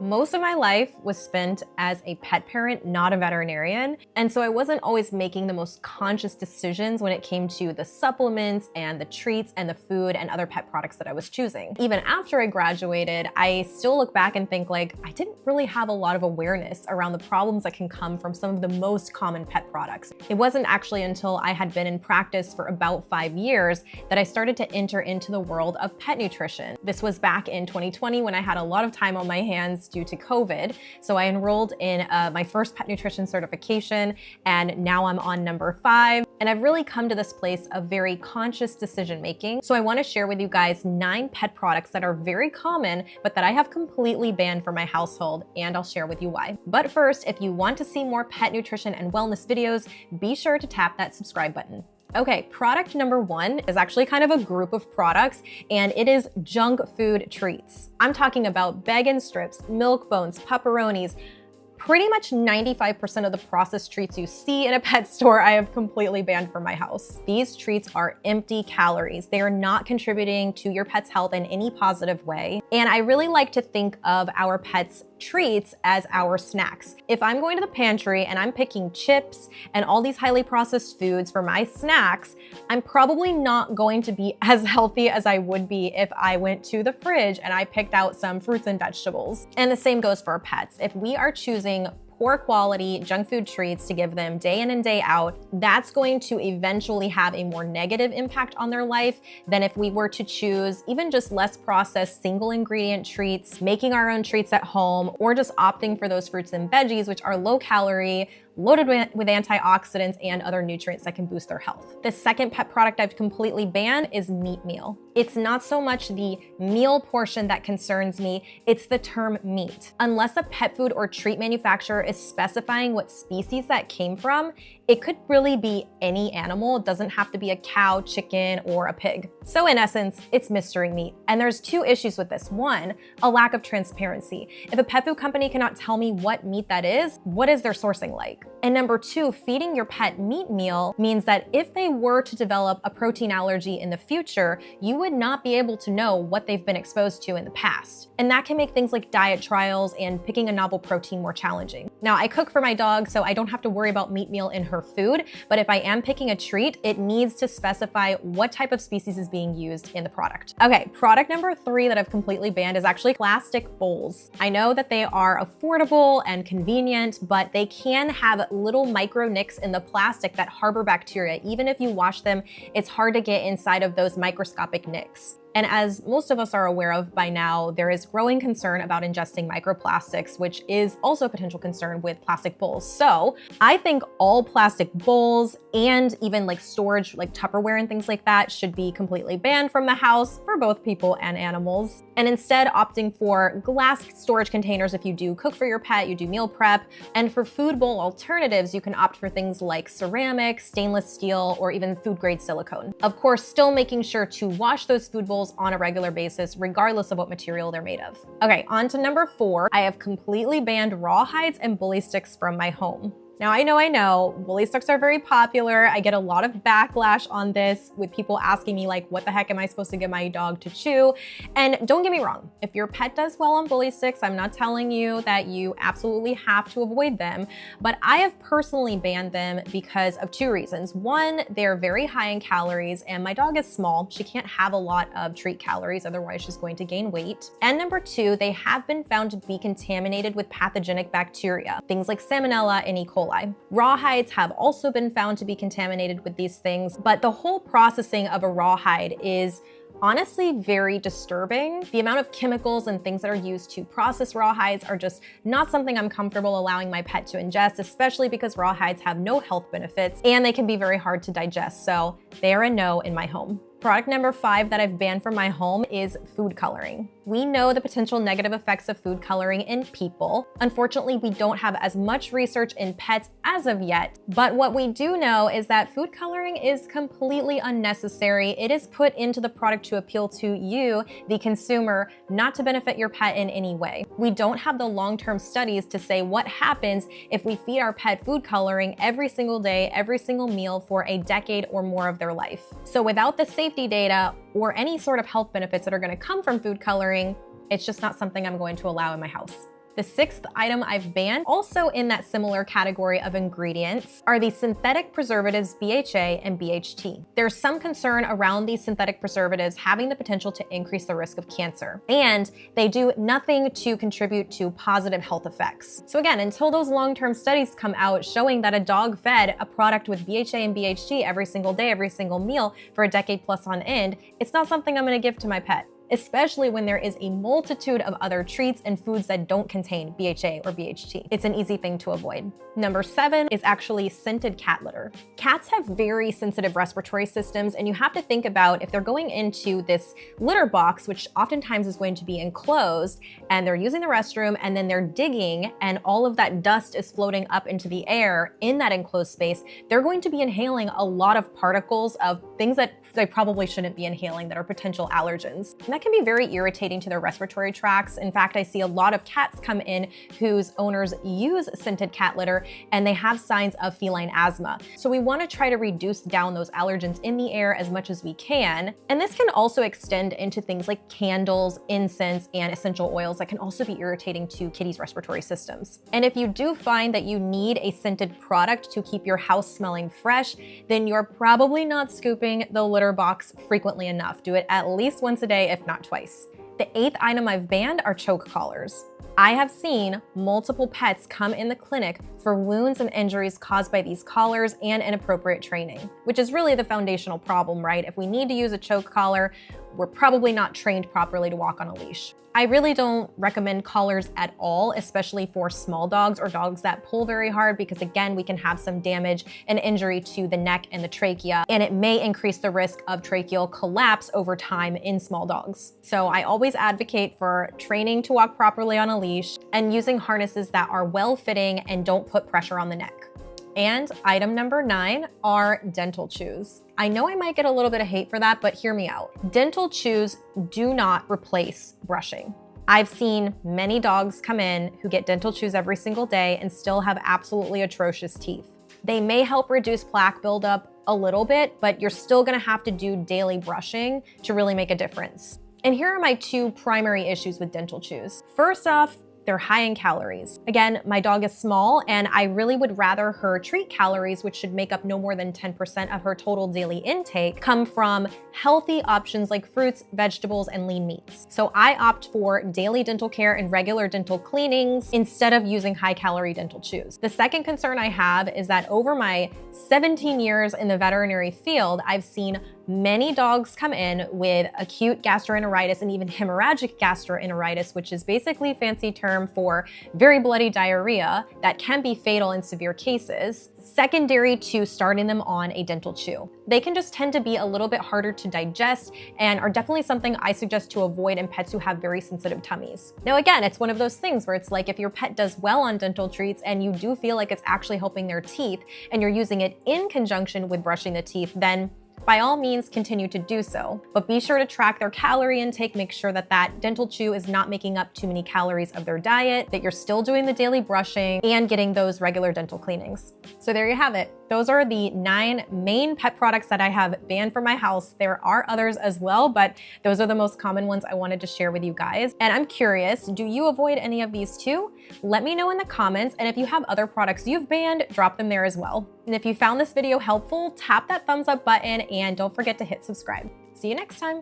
Most of my life was spent as a pet parent, not a veterinarian. And so I wasn't always making the most conscious decisions when it came to the supplements and the treats and the food and other pet products that I was choosing. Even after I graduated, I still look back and think like, I didn't really have a lot of awareness around the problems that can come from some of the most common pet products. It wasn't actually until I had been in practice for about 5 years that I started to enter into the world of pet nutrition. This was back in 2020 when I had a lot of time on my hands due to COVID. So I enrolled in my first pet nutrition certification, and now I'm on number 5. And I've really come to this place of very conscious decision making. So I want to share with you guys 9 pet products that are very common, but that I have completely banned from my household, and I'll share with you why. But first, if you want to see more pet nutrition and wellness videos, be sure to tap that subscribe button. Okay, product number 1 is actually kind of a group of products, and it is junk food treats. I'm talking about bacon strips, milk bones, pepperonis. Pretty much 95% of the processed treats you see in a pet store, I have completely banned from my house. These treats are empty calories. They are not contributing to your pet's health in any positive way. And I really like to think of our pets' treats as our snacks. If I'm going to the pantry and I'm picking chips and all these highly processed foods for my snacks, I'm probably not going to be as healthy as I would be if I went to the fridge and I picked out some fruits and vegetables. And the same goes for our pets. If we are choosing poor quality junk food treats to give them day in and day out, that's going to eventually have a more negative impact on their life than if we were to choose even just less processed single ingredient treats, making our own treats at home, or just opting for those fruits and veggies, which are low calorie, loaded with antioxidants and other nutrients that can boost their health. The second pet product I've completely banned is meat meal. It's not so much the meal portion that concerns me, it's the term meat. Unless a pet food or treat manufacturer is specifying what species that came from, it could really be any animal. It doesn't have to be a cow, chicken, or a pig. So in essence, it's mystery meat. And there's 2 issues with this. 1, a lack of transparency. If a pet food company cannot tell me what meat that is, what is their sourcing like? And number 2, feeding your pet meat meal means that if they were to develop a protein allergy in the future, you would not be able to know what they've been exposed to in the past. And that can make things like diet trials and picking a novel protein more challenging. Now, I cook for my dog, so I don't have to worry about meat meal in her food, but if I am picking a treat, it needs to specify what type of species is being used in the product. Okay, product number 3 that I've completely banned is actually plastic bowls. I know that they are affordable and convenient, but they can have little micro nicks in the plastic that harbor bacteria. Even if you wash them, it's hard to get inside of those microscopic nicks. And as most of us are aware of by now, there is growing concern about ingesting microplastics, which is also a potential concern with plastic bowls. So I think all plastic bowls and even like storage, like Tupperware and things like that, should be completely banned from the house for both people and animals. And instead opting for glass storage containers if you do cook for your pet, you do meal prep. And for food bowl alternatives, you can opt for things like ceramic, stainless steel, or even food grade silicone. Of course, still making sure to wash those food bowls on a regular basis, regardless of what material they're made of. Okay, on to number 4. I have completely banned Rawhides and bully sticks from my home. Now, I know, bully sticks are very popular. I get a lot of backlash on this with people asking me like, what the heck am I supposed to give my dog to chew? And don't get me wrong, if your pet does well on bully sticks, I'm not telling you that you absolutely have to avoid them, but I have personally banned them because of 2 reasons. 1, they're very high in calories, and my dog is small. She can't have a lot of treat calories, otherwise she's going to gain weight. And number 2, they have been found to be contaminated with pathogenic bacteria, things like Salmonella and E. coli. Rawhides have also been found to be contaminated with these things, but the whole processing of a rawhide is honestly very disturbing. The amount of chemicals and things that are used to process rawhides are just not something I'm comfortable allowing my pet to ingest, especially because rawhides have no health benefits and they can be very hard to digest. So they are a no in my home. Product number 5 that I've banned from my home is food coloring. We know the potential negative effects of food coloring in people. Unfortunately, we don't have as much research in pets as of yet, but what we do know is that food coloring is completely unnecessary. It is put into the product to appeal to you, the consumer, not to benefit your pet in any way. We don't have the long-term studies to say what happens if we feed our pet food coloring every single day, every single meal for a decade or more of their life. So without the safety data or any sort of health benefits that are going to come from food coloring, it's just not something I'm going to allow in my house. The sixth item I've banned, also in that similar category of ingredients, are the synthetic preservatives BHA and BHT. There's some concern around these synthetic preservatives having the potential to increase the risk of cancer, and they do nothing to contribute to positive health effects. So again, until those long-term studies come out showing that a dog fed a product with BHA and BHT every single day, every single meal for a decade plus on end, it's not something I'm gonna give to my pet, especially when there is a multitude of other treats and foods that don't contain BHA or BHT. It's an easy thing to avoid. Number 7 is actually scented cat litter. Cats have very sensitive respiratory systems, and you have to think about if they're going into this litter box, which oftentimes is going to be enclosed, and they're using the restroom and then they're digging and all of that dust is floating up into the air in that enclosed space, they're going to be inhaling a lot of particles of things that they probably shouldn't be inhaling that are potential allergens. And that can be very irritating to their respiratory tracts. In fact, I see a lot of cats come in whose owners use scented cat litter and they have signs of feline asthma. So we want to try to reduce down those allergens in the air as much as we can. And this can also extend into things like candles, incense, and essential oils that can also be irritating to kitties' respiratory systems. And if you do find that you need a scented product to keep your house smelling fresh, then you're probably not scooping the litter box frequently enough. Do it at least once a day, if not twice. The 8th item I've banned are choke collars. I have seen multiple pets come in the clinic for wounds and injuries caused by these collars and inappropriate training, which is really the foundational problem, right? If we need to use a choke collar, we're probably not trained properly to walk on a leash. I really don't recommend collars at all, especially for small dogs or dogs that pull very hard, because again, we can have some damage and injury to the neck and the trachea, and it may increase the risk of tracheal collapse over time in small dogs. So I always advocate for training to walk properly on a leash and using harnesses that are well-fitting and don't put pressure on the neck. And item number 9 are dental chews. I know I might get a little bit of hate for that, but hear me out. Dental chews do not replace brushing. I've seen many dogs come in who get dental chews every single day and still have absolutely atrocious teeth. They may help reduce plaque buildup a little bit, but you're still gonna have to do daily brushing to really make a difference. And here are my 2 primary issues with dental chews. First off, they're high in calories. Again, my dog is small and I really would rather her treat calories, which should make up no more than 10% of her total daily intake, come from healthy options like fruits, vegetables, and lean meats. So I opt for daily dental care and regular dental cleanings instead of using high-calorie dental chews. The second concern I have is that over my 17 years in the veterinary field, I've seen many dogs come in with acute gastroenteritis and even hemorrhagic gastroenteritis, which is basically a fancy term for very bloody diarrhea that can be fatal in severe cases, secondary to starting them on a dental chew. They can just tend to be a little bit harder to digest and are definitely something I suggest to avoid in pets who have very sensitive tummies. Now again, it's one of those things where it's like if your pet does well on dental treats and you do feel like it's actually helping their teeth and you're using it in conjunction with brushing the teeth, then by all means, continue to do so, but be sure to track their calorie intake, make sure that that dental chew is not making up too many calories of their diet, that you're still doing the daily brushing and getting those regular dental cleanings. So there you have it. Those are the 9 main pet products that I have banned from my house. There are others as well, but those are the most common ones I wanted to share with you guys. And I'm curious, do you avoid any of these too? Let me know in the comments, and if you have other products you've banned, drop them there as well. And if you found this video helpful, tap that thumbs up button and don't forget to hit subscribe. See you next time.